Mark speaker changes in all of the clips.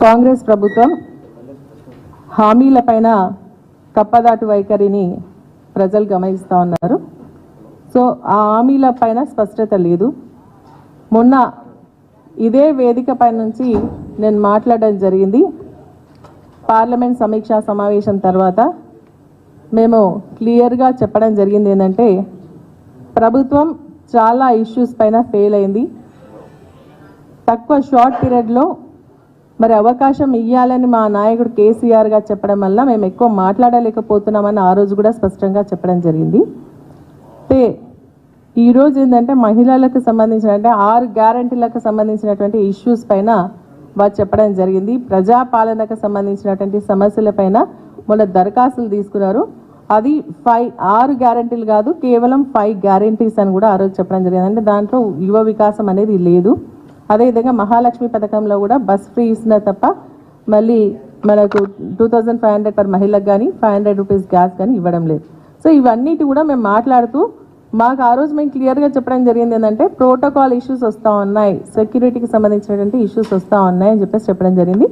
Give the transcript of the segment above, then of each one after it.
Speaker 1: కాంగ్రెస్ ప్రభుత్వం హామీలపైన కప్పదాటు వైఖరిని ప్రజలు గమనిస్తూ ఉన్నారు. సో ఆ హామీలపైన స్పష్టత లేదు. మొన్న ఇదే వేదిక పై నుంచి నేను మాట్లాడడం జరిగింది. పార్లమెంట్ సమీక్షా సమావేశం తర్వాత మేము క్లియర్గా చెప్పడం జరిగింది ఏంటంటే, ప్రభుత్వం చాలా ఇష్యూస్ పైన ఫెయిల్ అయింది. తక్కువ షార్ట్ పీరియడ్లో మరి అవకాశం ఇవ్వాలని మా నాయకుడు కేసీఆర్ గారు చెప్పడం వల్ల మేము ఎక్కువ మాట్లాడలేకపోతున్నామని ఆ రోజు కూడా స్పష్టంగా చెప్పడం జరిగింది. అయితే ఈరోజు ఏంటంటే మహిళలకు సంబంధించిన 6 గ్యారంటీలకు సంబంధించినటువంటి ఇష్యూస్ పైన వారు చెప్పడం జరిగింది. ప్రజాపాలనకు సంబంధించినటువంటి సమస్యల పైన మొన్న దరఖాస్తులు తీసుకున్నారు. అది 6 గ్యారంటీలు కాదు, కేవలం 5 గ్యారంటీస్ అని కూడా ఆ రోజు చెప్పడం జరిగింది. అంటే దాంట్లో యువ వికాసం అనేది లేదు. అదేవిధంగా మహాలక్ష్మి పథకంలో కూడా బస్ ఫ్రీ ఇస్తున్నా తప్ప మళ్ళీ మనకు 2500 పర్ మహిళకు కానీ 500 రూపీస్ గ్యాస్ కానీ ఇవ్వడం లేదు. సో ఇవన్నిటి కూడా మేము మాట్లాడుతూ మాకు ఆ రోజు మేము క్లియర్గా చెప్పడం జరిగింది ఏంటంటే, ప్రోటోకాల్ ఇష్యూస్ వస్తూ ఉన్నాయి, సెక్యూరిటీకి సంబంధించినటువంటి ఇష్యూస్ వస్తూ ఉన్నాయి అని చెప్పడం జరిగింది.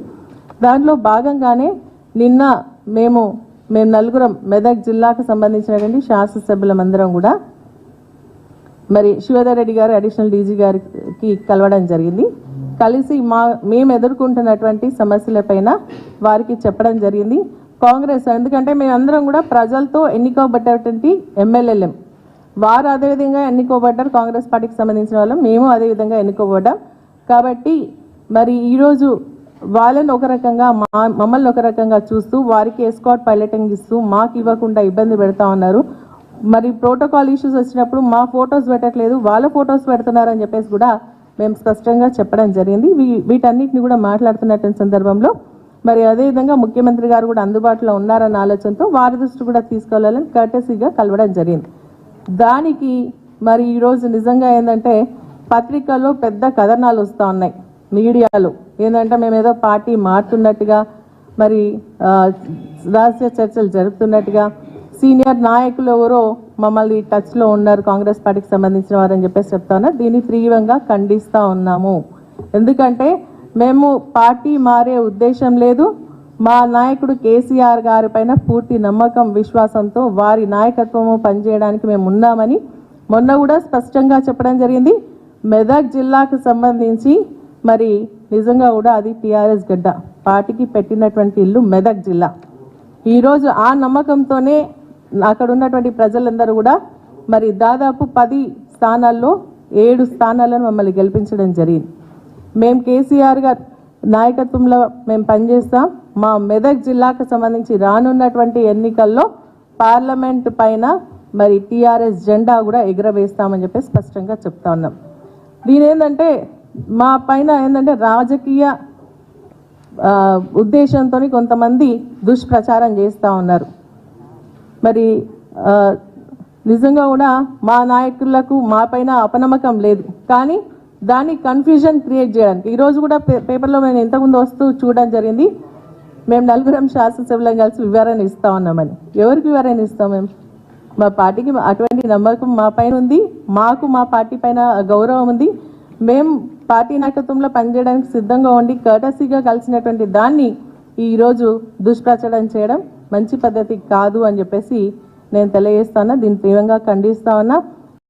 Speaker 1: దాంట్లో భాగంగానే నిన్న మేము నలుగురం మెదక్ జిల్లాకు సంబంధించినటువంటి శాసనసభ్యులమందరం కూడా మరి శివధర్ రెడ్డి గారు అడిషనల్ డీజీ గారికి కలవడం జరిగింది. కలిసి మేము ఎదుర్కొంటున్నటువంటి సమస్యలపైన వారికి చెప్పడం జరిగింది. కాంగ్రెస్ ఎందుకంటే మేమందరం కూడా ప్రజలతో ఎన్నుకోబడ్డటువంటి ఎమ్మెల్యేలం, వారు అదేవిధంగా ఎన్నుకోబడ్డారు. కాంగ్రెస్ పార్టీకి సంబంధించిన వాళ్ళు, మేము అదేవిధంగా ఎన్నుకోబడ్డాం. కాబట్టి మరి ఈరోజు వాళ్ళని ఒక రకంగా మమ్మల్ని ఒక రకంగా చూస్తూ వారికి ఎస్కాట్ పైలటింగ్ ఇస్తూ మాకు ఇవ్వకుండా ఇబ్బంది పెడతా ఉన్నారు. మరి ప్రోటోకాల్ ఇష్యూస్ వచ్చినప్పుడు మా ఫొటోస్ పెట్టట్లేదు, వాళ్ళ ఫొటోస్ పెడుతున్నారని చెప్పేసి కూడా మేము స్పష్టంగా చెప్పడం జరిగింది. వీటన్నిటిని కూడా మాట్లాడుతున్నటువంటి సందర్భంలో మరి అదేవిధంగా ముఖ్యమంత్రి గారు కూడా అందుబాటులో ఉన్నారన్న ఆలోచనతో వారి దృష్టి కూడా తీసుకెళ్లాలని కర్టెసీగా కలవడం జరిగింది. దానికి మరి ఈరోజు నిజంగా ఏంటంటే పత్రికల్లో పెద్ద కథనాలు వస్తూ ఉన్నాయి, మీడియాలో ఏంటంటే మేము ఏదో పార్టీ మారుతున్నట్టుగా, మరి రహస్య చర్చలు జరుపుతున్నట్టుగా, సీనియర్ నాయకులు ఎవరో మమ్మల్ని టచ్లో ఉన్నారు కాంగ్రెస్ పార్టీకి సంబంధించిన వారని చెప్పేసి చెప్తా ఉన్నారు. దీన్ని తీవ్రంగా ఖండిస్తూ ఉన్నాము. ఎందుకంటే మేము పార్టీ మారే ఉద్దేశం లేదు. మా నాయకుడు కేసీఆర్ గారి పైన పూర్తి నమ్మకం విశ్వాసంతో వారి నాయకత్వము పనిచేయడానికి మేము ఉన్నామని మొన్న కూడా స్పష్టంగా చెప్పడం జరిగింది. మెదక్ జిల్లాకు సంబంధించి మరి నిజంగా కూడా అది టీఆర్ఎస్ గడ్డ, పార్టీకి పెట్టినటువంటి ఇల్లు మెదక్ జిల్లా. ఈరోజు ఆ నమ్మకంతోనే అక్కడ ఉన్నటువంటి ప్రజలందరూ కూడా మరి దాదాపు 10 స్థానాల్లో 7 స్థానాలను మమ్మల్ని గెలిపించడం జరిగింది. మేము కేసీఆర్ గారు నాయకత్వంలో మేము పనిచేస్తాం. మా మెదక్ జిల్లాకు సంబంధించి రానున్నటువంటి ఎన్నికల్లో పార్లమెంట్ పైన మరి టీఆర్ఎస్ జెండా కూడా ఎగురవేస్తామని చెప్పి స్పష్టంగా చెప్తా ఉన్నాం. దీని ఏంటంటే మా పైన ఏంటంటే రాజకీయ ఉద్దేశంతో కొంతమంది దుష్ప్రచారం చేస్తూ ఉన్నారు. మరి నిజంగా కూడా మా నాయకులకు మా పైన అపనమ్మకం లేదు, కానీ దాన్ని కన్ఫ్యూజన్ క్రియేట్ చేయడానికి ఈరోజు కూడా పేపర్లో మేము ఇంతకుముందు వస్తూ చూడడం జరిగింది. మేము నలుగురం శాసనసభ్యులం కలిసి వివరణ ఇస్తూ ఉన్నామని. ఎవరికి వివరణ ఇస్తాం? మేము మా పార్టీకి అటువంటి నమ్మకం మా పైన ఉంది, మాకు మా పార్టీ పైన గౌరవం ఉంది. మేము పార్టీ నాయకత్వంలో పనిచేయడానికి సిద్ధంగా ఉండి కర్టసీగా కలిసినటువంటి దాన్ని ఈరోజు దుష్ప్రచారం చేయడం మంచి పద్ధతి కాదు అని చెప్పేసి నేను తెలియజేస్తా ఉన్నా. దీన్ని తీవ్రంగా ఖండిస్తా ఉన్నా.